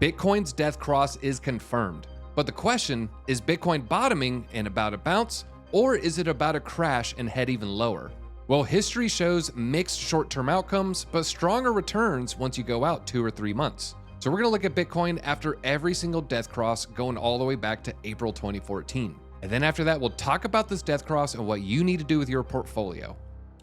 Bitcoin's death cross is confirmed. But the question, is Bitcoin bottoming and about to bounce, or is it about to crash and head even lower? Well, history shows mixed short-term outcomes, but stronger returns once you go out 2 or 3 months. So we're gonna look at Bitcoin after every single death cross going all the way back to April 2014. And then after that, we'll talk about this death cross and what you need to do with your portfolio.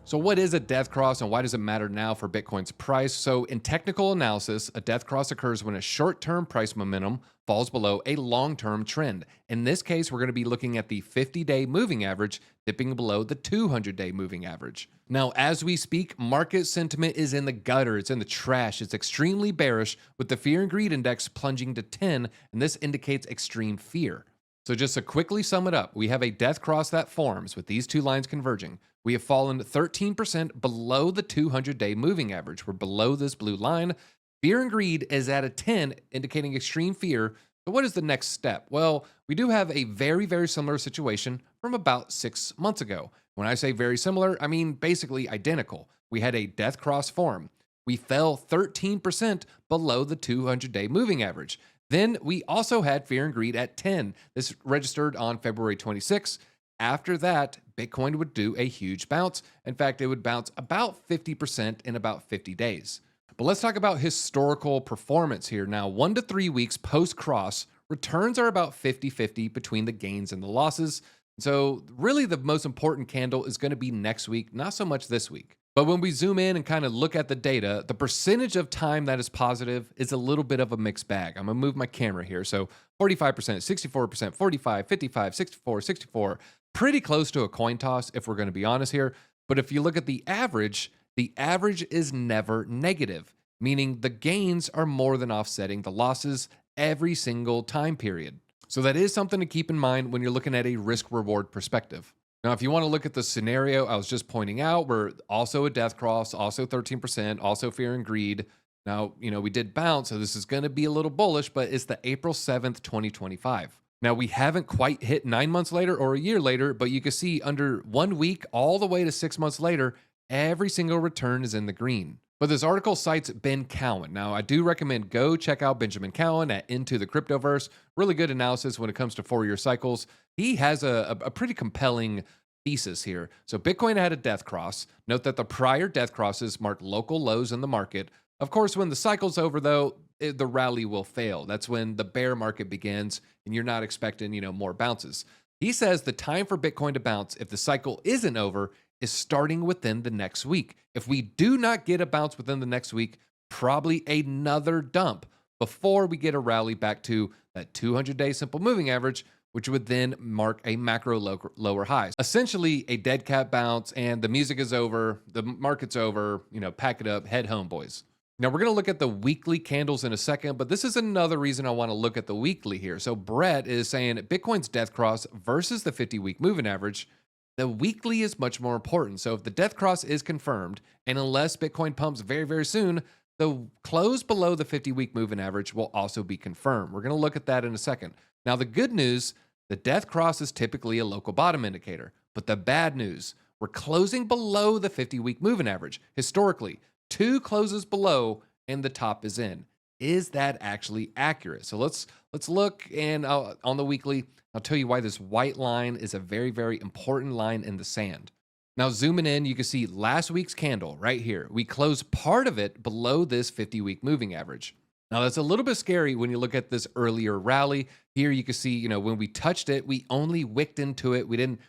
So what is a death cross and why does it matter now for Bitcoin's price? So in technical analysis, a death cross occurs when a short-term price momentum falls below a long-term trend. In this case, we're going to be looking at the 50-day moving average dipping below the 200-day moving average. Now, as we speak, market sentiment is in the gutter. It's in the trash. It's extremely bearish with the fear and greed index plunging to 10, and this indicates extreme fear. So just to quickly sum it up, we have a death cross that forms with these two lines converging. We have fallen 13% below the 200-day moving average. We're below this blue line. Fear and greed is at a 10, indicating extreme fear. So what is the next step? Well, we do have a very, very similar situation from about 6 months ago. When I say very similar, I mean basically identical. We had a death cross form. We fell 13% below the 200-day moving average. Then we also had fear and greed at 10. This registered on February 26th. After that, Bitcoin would do a huge bounce. In fact, it would bounce about 50% in about 50 days. But let's talk about historical performance here. Now, 1 to 3 weeks post-cross, returns are about 50-50 between the gains and the losses. So really the most important candle is going to be next week, not so much this week. But when we zoom in and kind of look at the data, the percentage of time that is positive is a little bit of a mixed bag. I'm going to move my camera here. So 45%, 64%, 45, 55, 64, 64. Pretty close to a coin toss if we're going to be honest here. But if you look at the average is never negative, meaning the gains are more than offsetting the losses every single time period. So that is something to keep in mind when you're looking at a risk-reward perspective. Now, if you want to look at the scenario I was just pointing out, we're also a death cross, also 13%, also fear and greed. Now, we did bounce, so this is going to be a little bullish, but it's the April 7th, 2025. Now, we haven't quite hit 9 months later or a year later, but you can see under 1 week all the way to 6 months later, every single return is in the green. But this article cites Ben Cowen. Now, I do recommend go check out Benjamin Cowen at Into the Cryptoverse. Really good analysis when it comes to 4-year cycles. He has a pretty compelling thesis here. So Bitcoin had a death cross. Note that the prior death crosses marked local lows in the market. Of course, when the cycle's over, though, the rally will fail. That's when the bear market begins, and you're not expecting, more bounces. He says the time for Bitcoin to bounce, if the cycle isn't over, is starting within the next week. If we do not get a bounce within the next week, probably another dump before we get a rally back to that 200-day simple moving average, which would then mark a macro lower highs. Essentially a dead cat bounce and the music is over, the market's over, pack it up, head home, boys. Now we're gonna look at the weekly candles in a second, but this is another reason I wanna look at the weekly here. So Brett is saying Bitcoin's death cross versus the 50-week moving average, the weekly is much more important. So if the death cross is confirmed, and unless Bitcoin pumps very, very soon, the close below the 50-week moving average will also be confirmed. We're gonna look at that in a second. Now, the good news, the death cross is typically a local bottom indicator. But the bad news, we're closing below the 50-week moving average. Historically, 2 closes below and the top is in. Is that actually accurate? So let's look and on the weekly, I'll tell you why this white line is a very, very important line in the sand. Now, zooming in, you can see last week's candle right here. We closed part of it below this 50-week moving average. Now, that's a little bit scary when you look at this earlier rally. Here you can see, when we touched it, we only wicked into it. We didn't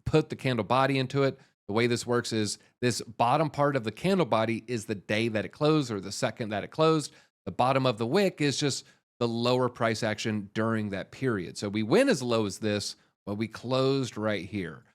put the candle body into it. The way this works is this bottom part of the candle body is the day that it closed or the second that it closed. The bottom of the wick is just the lower price action during that period. So we went as low as this, but we closed right here.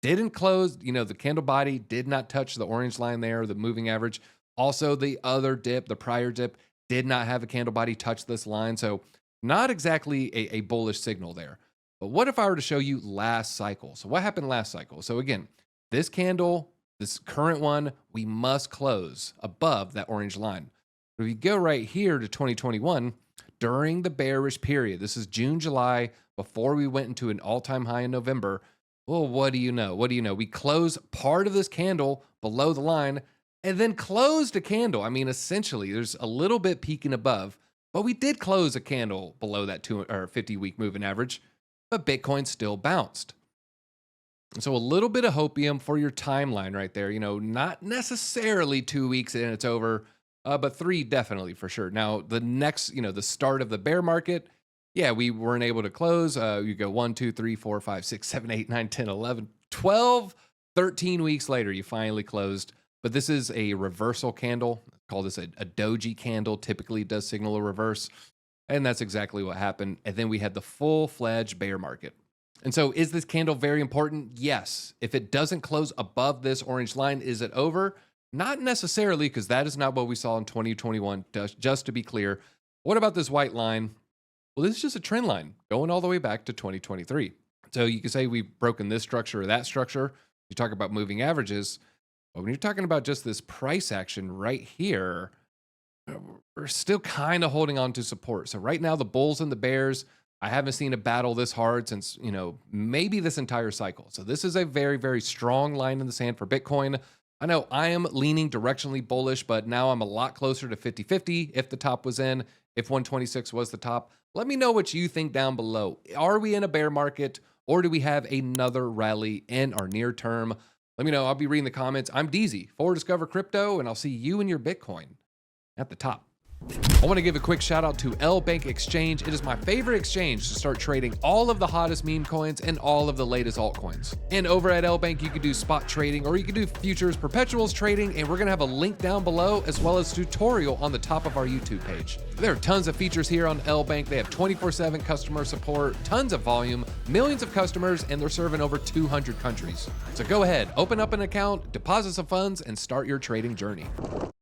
Didn't close, the candle body did not touch the orange line there, the moving average. Also, the other dip, the prior dip, did not have a candle body touch this line. So not exactly a bullish signal there. But what if I were to show you last cycle? So what happened last cycle? So again, this candle, this current one, we must close above that orange line. But if you go right here to 2021, during the bearish period, this is June, July, before we went into an all-time high in November. Well, what do you know? We close part of this candle below the line and then closed a candle. I mean, essentially, there's a little bit peaking above, But we did close a candle below that 50-week moving average, but Bitcoin still bounced. So a little bit of hopium for your timeline right there. Not necessarily 2 weeks and it's over, but 3 definitely for sure. Now, the next, the start of the bear market, yeah, we weren't able to close. You go 1, 2, 3, 4, 5, 6, 7, 8, 9, 10, 11, 12, 13 weeks later, you finally closed. But this is a reversal candle. Call this a doji candle. Typically does signal a reverse. And that's exactly what happened. And then we had the full-fledged bear market. And so is this candle very important? Yes. If it doesn't close above this orange line, is it over? Not necessarily, because that is not what we saw in 2021, just to be clear. What about this white line? Well, this is just a trend line going all the way back to 2023. So you can say we've broken this structure or that structure. You talk about moving averages. But when you're talking about just this price action right here, we're still kind of holding on to support. So right now, the bulls and the bears, I haven't seen a battle this hard since, maybe this entire cycle. So this is a very, very strong line in the sand for Bitcoin. I know I am leaning directionally bullish, but now I'm a lot closer to 50-50 if the top was in, if 126 was the top. Let me know what you think down below. Are we in a bear market or do we have another rally in our near term? Let me know. I'll be reading the comments. I'm DZ for Discover Crypto, and I'll see you and your Bitcoin at the top. I want to give a quick shout out to L Bank Exchange. It is my favorite exchange to start trading all of the hottest meme coins and all of the latest altcoins. And over at L Bank, you can do spot trading or you can do futures, perpetuals trading, and we're going to have a link down below as well as tutorial on the top of our YouTube page. There are tons of features here on L Bank. They have 24/7 customer support, tons of volume, millions of customers, and they're serving over 200 countries. So go ahead, open up an account, deposit some funds, and start your trading journey.